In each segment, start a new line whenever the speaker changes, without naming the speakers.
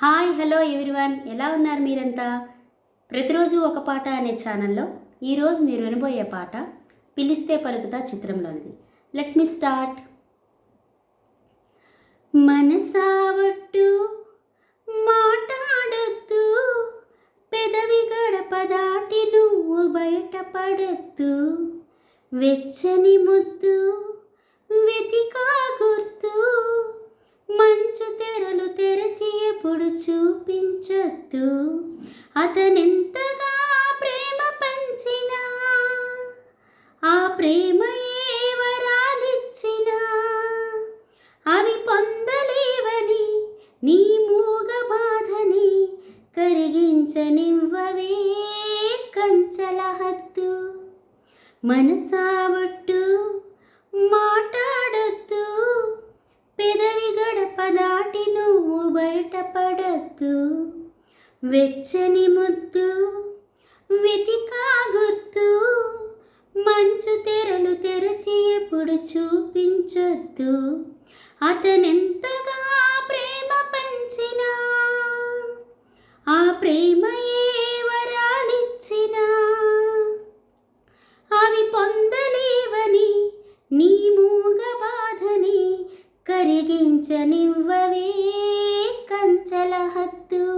Hi hello everyone, ఎలా ఉన్నారు మీరంతా? ప్రతిరోజు ఒక పాట అనే ఛానల్లో ఈరోజు మీరు వినబోయే పాట పిలిస్తే పలుకుతా చిత్రంలోనిది. Let me start. మనసావట్టు మాట్లాడొద్దు, పెదవి గడప దాటి నువ్వు బయటపడొద్దు, వెచ్చని ముద్దు వెతికా గుర్తు, మంచు తెరలు తెరచి ఎప్పుడు చూపించొద్దు, అతనెంతగా ప్రేమ పంచినా ఆ ప్రేమ ఏ వరాలిచ్చినా అవి పొందలేవని నీ మూగ బాధని కరిగించనివ్వవే కంచల హద్దు. మనసావట్టు మాట్లాడొద్దు, పెదవి గడప దాటి నువ్వు బయటపడద్దు, వెచ్చని ముద్దు వెతికా గుర్తు, మంచు తెరలు తెరచి ఎప్పుడు చూపించొద్దు, అతనెంతగా ప్రేమ పంచినా ఆ ప్రేమ ఏ వరాలిచ్చినా అవి పొందలేవని నీ మూగ బాధని కరిగించనివ్వవే కంచల హద్దు.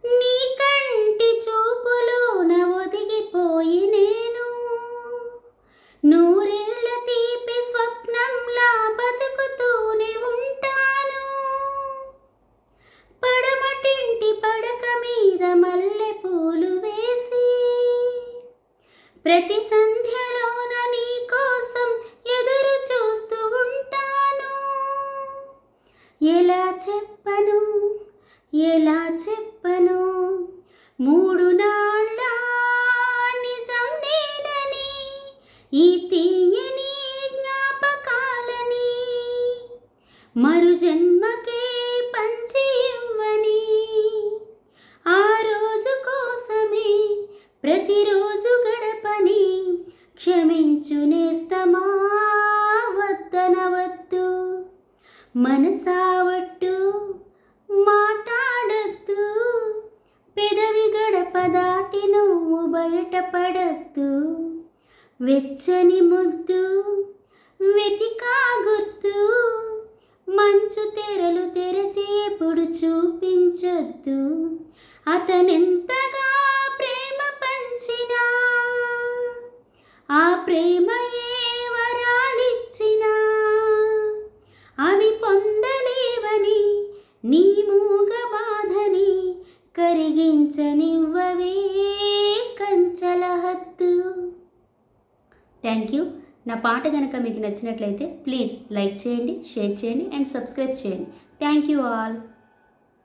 నీ కంటి చూపులోన ఒదిగిపోయి నేను నూరేళ్ల తీపి స్వప్నంలా బతుకుతూనే ఉంటాను, పడమటింటి పడక మీద మల్లె పూలు వేసి ప్రతి సంధ్యలోన నీ కోసం ఎదురు చూస్తూ ఉంటాను. ఎలా చెప్పను ఎలా చెప్పను, 3 నాళ్ళ నిజం నేనని, ఈ తీయని జ్ఞాపకాలని మరు జన్మకే పంచి ఇవ్వని, ఆ రోజు కోసమే ప్రతిరోజు గడపని క్షమించు నేస్తమా వద్దనవద్దు. మనసావట్టు మాట్లాడొద్దు, పెదవి గడప దాటి నువ్వు బయటపడద్దు, వెచ్చని ముద్దు వెతికా గుర్తు, మంచు తెరలు తెరచి ఎప్పుడు చూపించొద్దు, అతనెంతగా ప్రేమ పంచినా ఆ ప్రేమ ఏ వరాలిచ్చినా అవి పొందలేవని నీ మూగ బాధని కరిగించనివ్వవే కంచల హద్దు. Thank you. నా పాట కనుక మీకు నచ్చినట్లయితే ప్లీజ్ లైక్ చేయండి, షేర్ చేయండి అండ్ సబ్స్క్రైబ్ చేయండి. Thank you all.